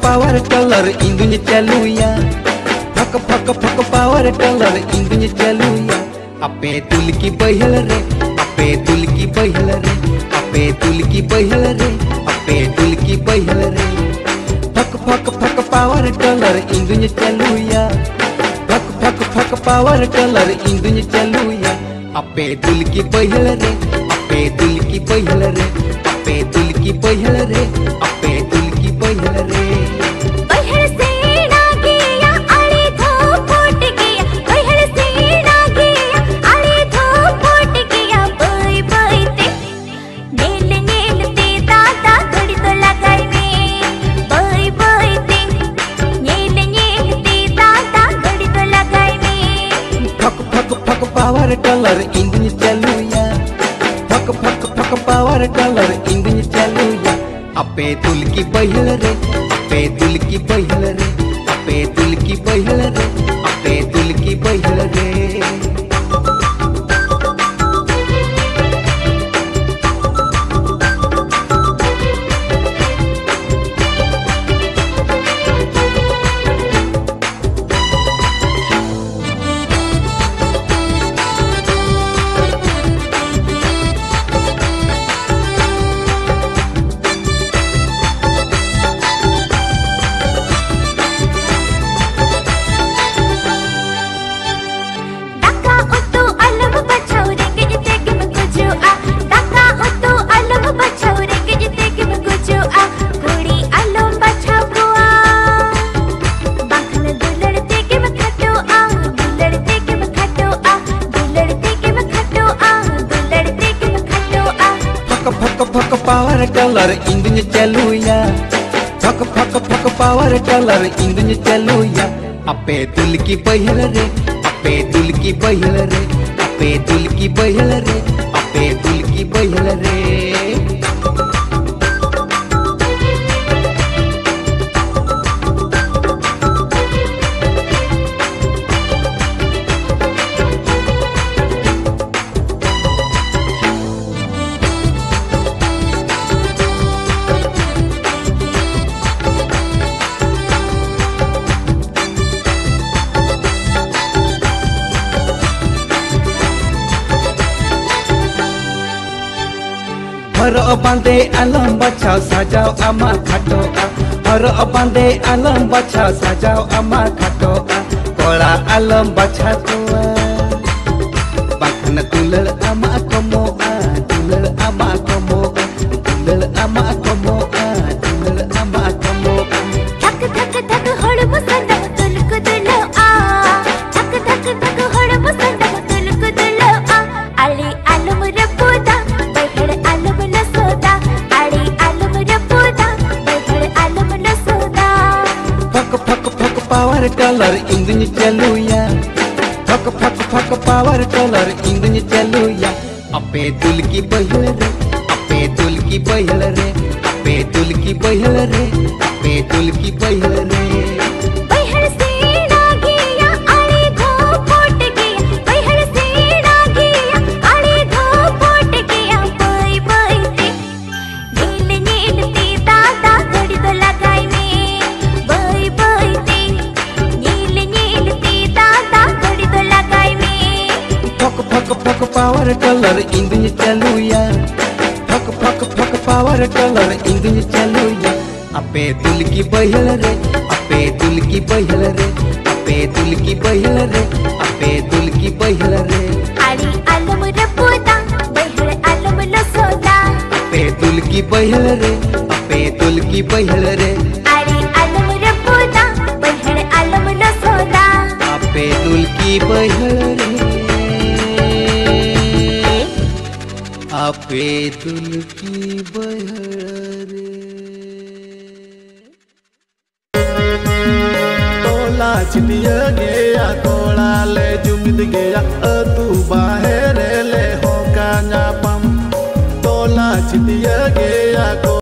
power tiller इंदुन चलुया फक फक फक power tiller इंदुन चलुया अपे तुल की बहल रे अपे तुल की बहल रे अपे तुल की बहल रे अपे तुल की बहल रे फक फक फक पावर टेलर इंदुन चलुया फक फक फक पावर टेलर इंदुन चलुया अपे तुल की बहल रे अपे तुल की बहल रे अपे तुल की बहल रे अपे तुल की बहल रे पावर टेलर इंदुन चलुया फक फक फक पावर टेलर इंदुन चलुया अपे तुल की बहल रे अपे तुल की बहल रे अपे तुल की बहल रे अपे तुल की बहल रे फक पावर टेलर इंदुन चलुया फक फक फक पावर टेलर इंदुन चलुया अपे तुल की बहल रे अपे तुल की बहल रे अपे तुल की बहल रे अपे तुल की बहल रे हर बांधे आलम बचाओ सजाओ अमा खाटो हर बांधे आलम बचाओ सजाओ अमा खाटो कोला आलम बचा तो बाखन तुलल अमा कमो तुलल अमा कमो तुलल अमा कमो तुलल अमा कमो धक धक धक हड़ मुसंद तुल कुदलो धक धक धक हड़ मुसंद तुल कुदलो अली आलम रपुदा बैठड़ आलम नसोदा अली आलम रपुदा बैठड़ आलम नसोदा फक फक फक पावर टेलर इंदुन चलुया फक फक फक पावर टेलर इंदुन चलुया अपे तुल की बहल रे अपे तुल की बहल रे अपे तुल की बहल रे अपे तुल की बहल रे पावर टेलर इंदुन चलुया फक फक फक पावर टेलर इंदुन चलुया अपे तुल की बहल रे अपे तुल की बहल रे अपे तुल की बहल रे अपे तुल की बहल रे अली आलम रपुदा बैठड़ आलम नसोदा अपे तुल की बहल रे अपे तुल की बहल रे अली आलम रपुदा बैठड़ आलम नसोदा अपे तुल की बहल रे अपे तुल की बहल रे तोला चिटिया गया तोला ले जुमिद गया तू बाहर ले हो का न्यापम तोला चिटिया गया